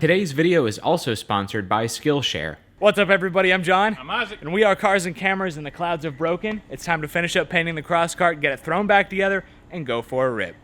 Today's video is also sponsored by Skillshare. What's up, everybody? I'm John. I'm Isaac. And we are Cars and Cameras, and the clouds have broken. It's time to finish up painting the cross cart, get it thrown back together, and go for a rip.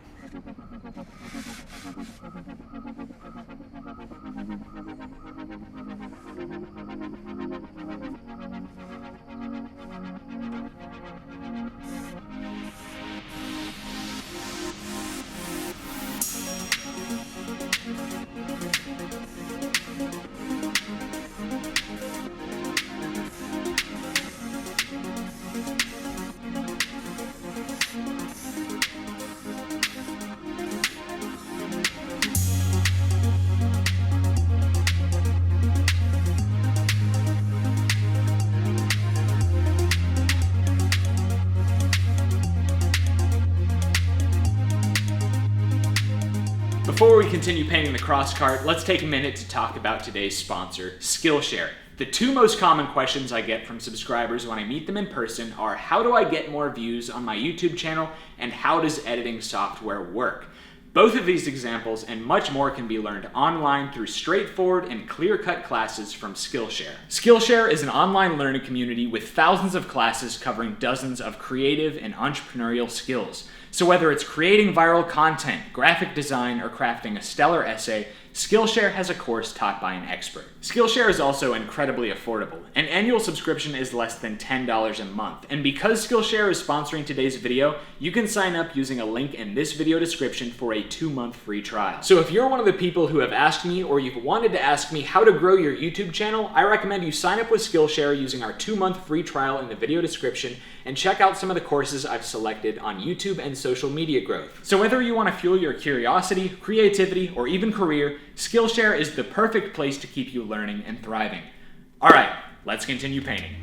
Before we continue painting the cross cart, let's take a minute to talk about today's sponsor, Skillshare. The two most common questions I get from subscribers when I meet them in person are, how do I get more views on my YouTube channel, and how does editing software work? Both of these examples and much more can be learned online through straightforward and clear-cut classes from Skillshare. Skillshare is an online learning community with thousands of classes covering dozens of creative and entrepreneurial skills. So whether it's creating viral content, graphic design, or crafting a stellar essay, Skillshare has a course taught by an expert. Skillshare is also incredibly affordable. An annual subscription is less than $10 a month. And because Skillshare is sponsoring today's video, you can sign up using a link in this video description for a 2-month free trial. So if you're one of the people who have asked me, or you've wanted to ask me how to grow your YouTube channel, I recommend you sign up with Skillshare using our 2-month free trial in the video description and check out some of the courses I've selected on YouTube and social media growth. So whether you want to fuel your curiosity, creativity, or even career, Skillshare is the perfect place to keep you learning and thriving. All right, let's continue painting.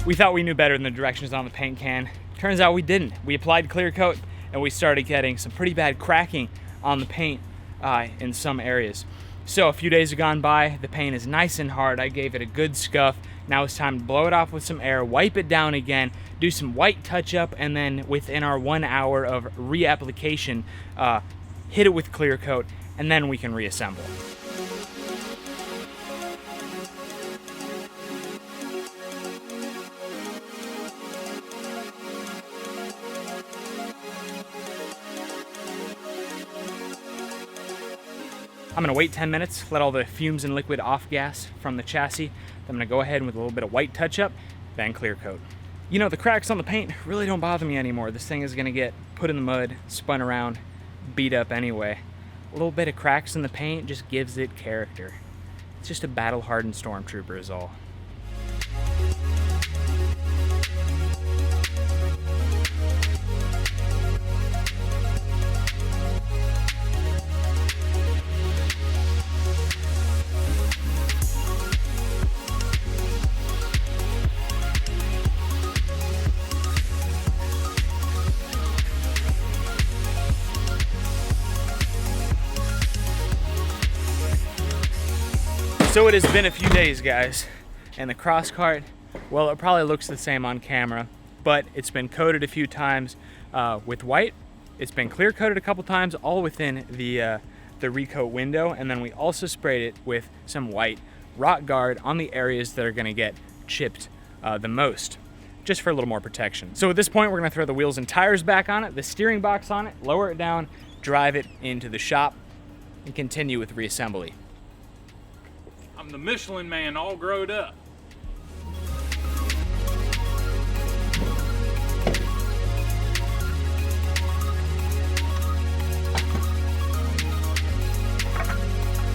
We thought we knew better than the directions on the paint can. Turns out we didn't. We applied clear coat and we started getting some pretty bad cracking on the paint in some areas. So a few days have gone by, the paint is nice and hard. I gave it a good scuff. Now it's time to blow it off with some air, wipe it down again, do some white touch up, and then within our 1 hour of reapplication, hit it with clear coat, and then we can reassemble. I'm gonna wait 10 minutes, let all the fumes and liquid off gas from the chassis. Then I'm gonna go ahead with a little bit of white touch-up, then clear coat. You know, the cracks on the paint really don't bother me anymore. This thing is gonna get put in the mud, spun around, beat up anyway. A little bit of cracks in the paint just gives it character. It's just a battle-hardened stormtrooper is all. So it has been a few days, guys, and the cross cart, well, it probably looks the same on camera, but it's been coated a few times with white. It's been clear coated a couple times, all within the recoat window, and then we also sprayed it with some white rock guard on the areas that are gonna get chipped the most, just for a little more protection. So at this point, we're gonna throw the wheels and tires back on it, the steering box on it, lower it down, drive it into the shop, and continue with reassembly. I'm the Michelin Man all growed up.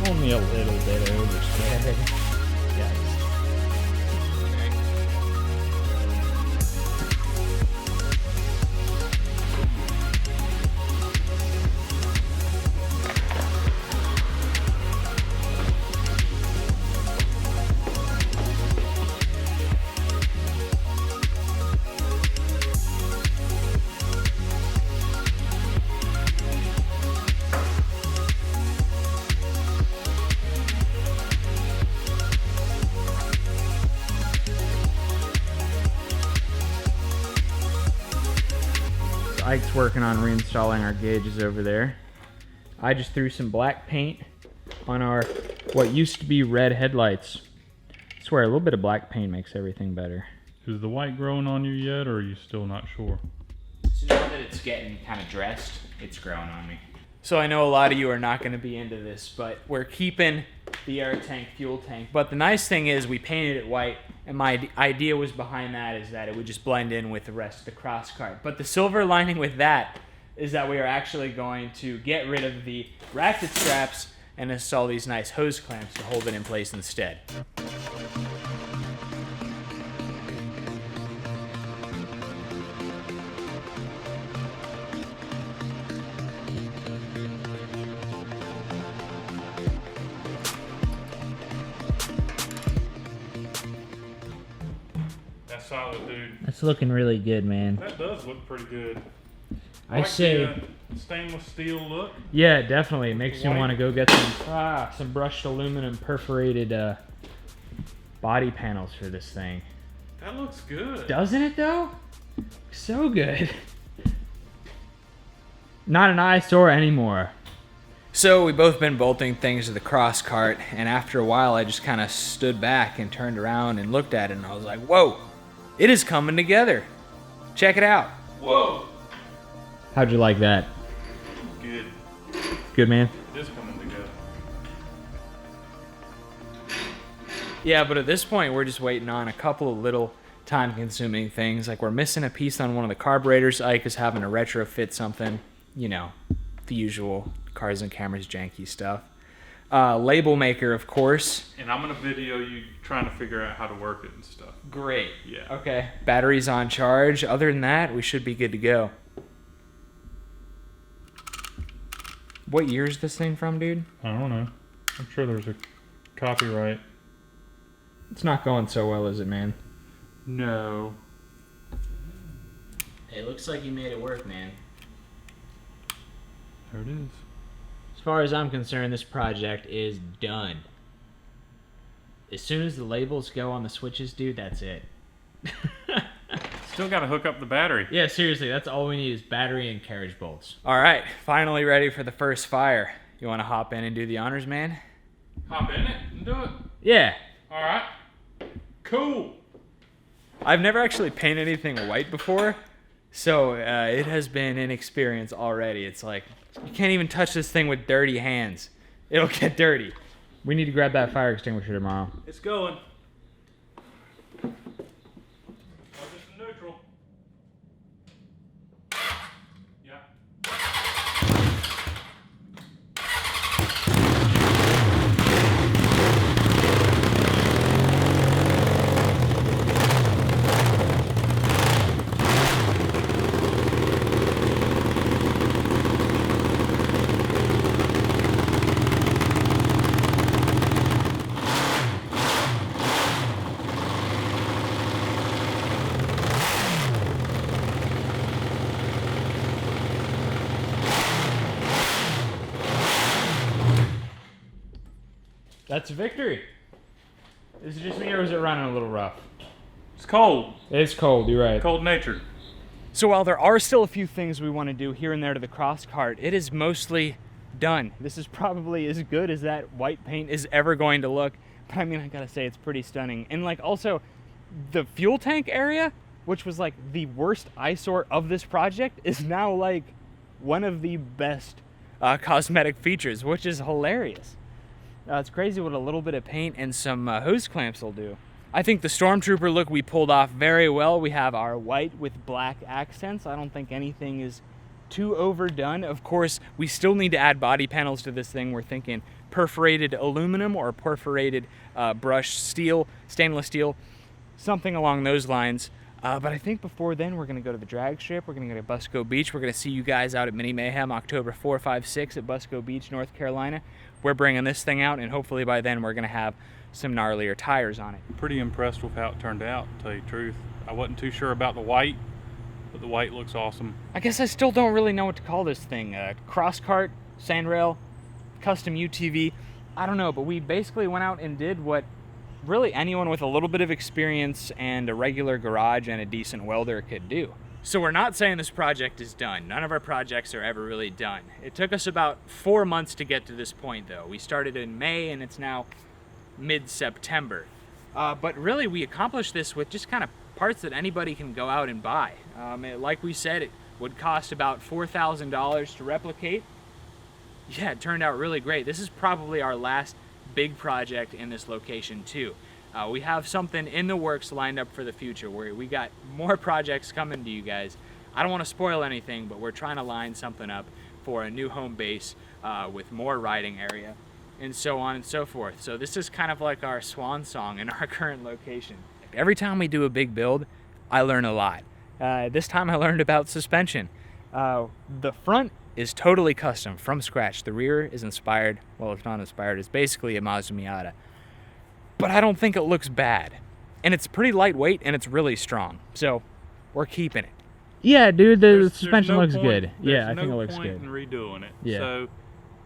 Only a little bit overspread. Yes. Ike's working on reinstalling our gauges over there. I just threw some black paint on our, what used to be red headlights. I swear, a little bit of black paint makes everything better. Is the white growing on you yet, or are you still not sure? So now that it's getting kind of dressed, it's growing on me. So I know a lot of you are not going to be into this, but we're keeping the air tank, fuel tank. But the nice thing is we painted it white, and my idea was behind that is that it would just blend in with the rest of the cross cart. But the silver lining with that is that we are actually going to get rid of the ratchet straps and install these nice hose clamps to hold it in place instead. That's solid, dude. That's looking really good, man. That does look pretty good. I Like say, the, stainless steel look. Yeah, definitely. It makes you White. want to go get some brushed aluminum perforated body panels for this thing. That looks good. Doesn't it though? So good. Not an eyesore anymore. So we've both been bolting things to the cross cart, and after a while I just kind of stood back and turned around and looked at it, and I was like, whoa, it is coming together. Check it out. Whoa. How'd you like that? Good. Good, man? It is coming together. Yeah, but at this point we're just waiting on a couple of little time-consuming things. Like we're missing a piece on one of the carburetors. Ike is having to retrofit something. You know, the usual Cars and Cameras janky stuff. Label maker, of course. And I'm gonna video you trying to figure out how to work it and stuff. Great. Yeah. Okay. Batteries on charge. Other than that, we should be good to go. What year is this thing from, dude? I don't know. I'm sure there's a copyright. It's not going so well, is it, man? No. It looks like you made it work, man. There it is. as far as I'm concerned, this project is done. As soon as the labels go on the switches, dude, that's it. Still got to hook up the battery. Yeah, seriously, that's all we need is battery and carriage bolts. All right, finally ready for the first fire. You want to hop in and do the honors, man? Hop in it and do it. Yeah. All right. Cool. I've never actually painted anything white before, so it has been an experience already. It's like, you can't even touch this thing with dirty hands. It'll get dirty. We need to grab that fire extinguisher tomorrow. It's going. Plug this in neutral. Yeah. That's a victory. Is it just me or is it running a little rough? It's cold. It's cold, you're right. Cold natured. So while there are still a few things we want to do here and there to the cross cart, it is mostly done. This is probably as good as that white paint is ever going to look. But I mean, I gotta say, it's pretty stunning. And like also, the fuel tank area, which was like the worst eyesore of this project, is now like one of the best cosmetic features, which is hilarious. It's crazy what a little bit of paint and some hose clamps will do. I think the Stormtrooper look we pulled off very well. We have our white with black accents. I don't think anything is too overdone. Of course, we still need to add body panels to this thing. We're thinking perforated aluminum or perforated brushed steel, stainless steel, something along those lines. But I think before then, we're gonna go to the drag strip. We're gonna go to Busco Beach. We're gonna see you guys out at Mini Mayhem October 4, 5, 6 at Busco Beach, North Carolina. We're bringing this thing out, and hopefully by then we're gonna have some gnarlier tires on it. Pretty impressed with how it turned out, to tell you the truth. I wasn't too sure about the white, but the white looks awesome. I guess I still don't really know what to call this thing. Cross cart, sandrail, custom UTV. I don't know, but we basically went out and did what really anyone with a little bit of experience and a regular garage and a decent welder could do. So we're not saying this project is done. None of our projects are ever really done. It took us about 4 months to get to this point though. We started in May and it's now mid-September. But really we accomplished this with just kind of parts that anybody can go out and buy. Like we said, it would cost about $4,000 to replicate. Yeah, it turned out really great. This is probably our last big project in this location too. We have something in the works lined up for the future where we got more projects coming to you guys. I don't want to spoil anything, but we're trying to line something up for a new home base with more riding area and so on and so forth. So this is kind of like our swan song in our current location. Every time we do a big build, I learn a lot. This time I learned about suspension. The front is totally custom from scratch. The rear is inspired, well, it's not inspired, it's basically a Mazda Miata. But I don't think it looks bad. And it's pretty lightweight and it's really strong. So we're keeping it. Yeah, dude, the There's suspension no looks point- good. Yeah, I there's think it no looks point good. in redoing it. Yeah. So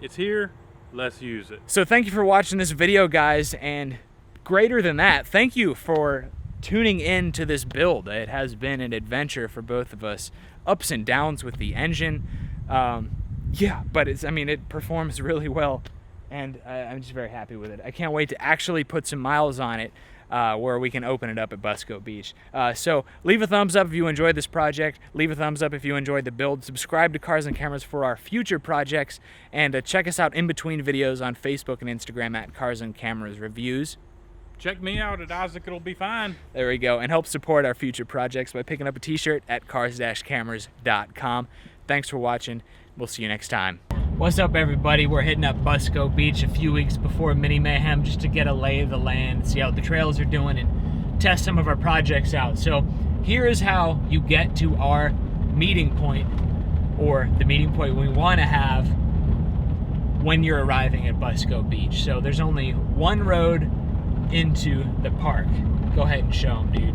it's here, let's use it. So thank you for watching this video, guys, and greater than that, thank you for tuning in to this build. It has been an adventure for both of us, ups and downs with the engine. Yeah, but it performs really well, and I'm just very happy with it. I can't wait to actually put some miles on it where we can open it up at Busco Beach. So leave a thumbs up if you enjoyed this project. Leave a thumbs up if you enjoyed the build. Subscribe to Cars and Cameras for our future projects, and check us out in between videos on Facebook and Instagram at Cars and Cameras Reviews. Check me out at Isaac, it'll be fine. There we go. And help support our future projects by picking up a t-shirt at cars-cameras.com. Thanks for watching. We'll see you next time. What's up, everybody? We're hitting up Busco Beach a few weeks before Mini Mayhem just to get a lay of the land, see how the trails are doing, and test some of our projects out. So here is how you get to our meeting point, or the meeting point we want to have when you're arriving at Busco Beach. So there's only one road into the park. Go ahead and show them, dude.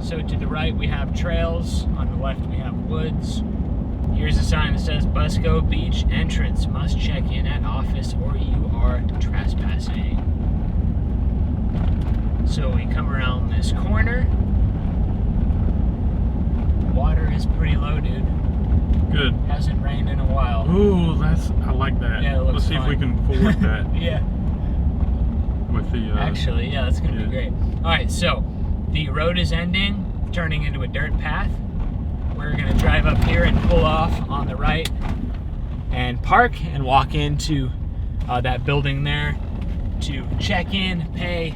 So to the right we have trails, on the left we have woods. Here's a sign that says Busco Beach entrance, must check in at office or you are trespassing. So we come around this corner. Water is pretty low, dude. Good. Hasn't rained in a while. Ooh, I like that. Yeah, it looks Let's see fun. if we can afford that Yeah. with the Actually, yeah, that's gonna yeah. be great. All right, so the road is ending, turning into a dirt path. We're gonna drive up here and pull off on the right and park and walk into that building there to check in, pay,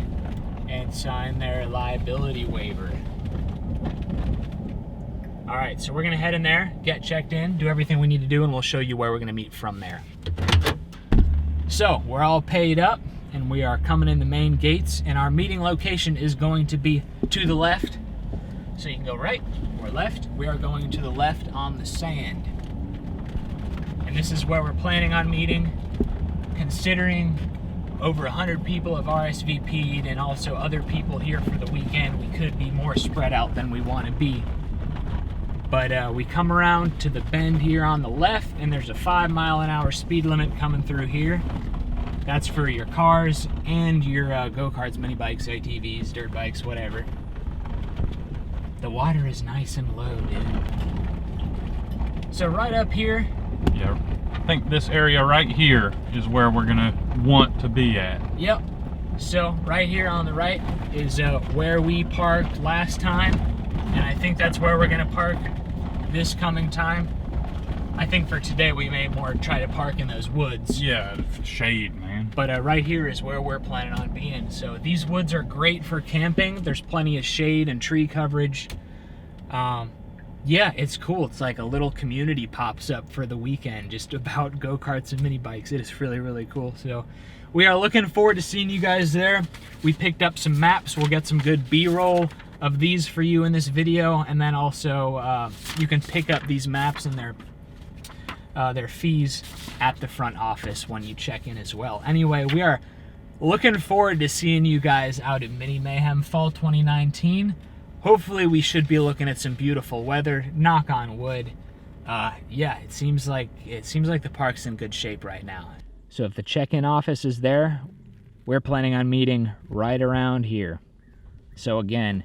and sign their liability waiver. All right, so we're gonna head in there, get checked in, do everything we need to do, and we'll show you where we're gonna meet from there. So we're all paid up and we are coming in the main gates, and our meeting location is going to be to the left. So you can go right or left. We are going to the left on the sand. And this is where we're planning on meeting. Considering over 100 people have RSVP'd and also other people here for the weekend, we could be more spread out than we want to be. But we come around to the bend here on the left, and there's a 5-mile-an-hour speed limit coming through here. That's for your cars and your go-karts, mini bikes, ATVs, dirt bikes, whatever. The water is nice and low, dude. So right up here. Yeah, I think this area right here is where we're gonna want to be at. Yep. So right here on the right is where we parked last time, and I think that's where we're gonna park this coming time. I think for today we may more try to park in those woods. Yeah, shade, man. But right here is where we're planning on being. So these woods are great for camping. There's plenty of shade and tree coverage. Yeah, it's cool. It's like a little community pops up for the weekend just about go-karts and mini bikes. It is really, really cool. So we are looking forward to seeing you guys there. We picked up some maps. We'll get some good B-roll of these for you in this video. And then also you can pick up these maps and their fees at the front office when you check in as well. Anyway, we are looking forward to seeing you guys out at Mini Mayhem Fall 2019. Hopefully we should be looking at some beautiful weather, knock on wood. Yeah, it seems like the park's in good shape right now. So if the check-in office is there, we're planning on meeting right around here. So again,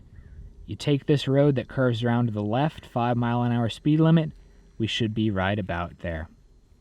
You take this road that curves around to the left, 5 mile an hour speed limit, we should be right about there.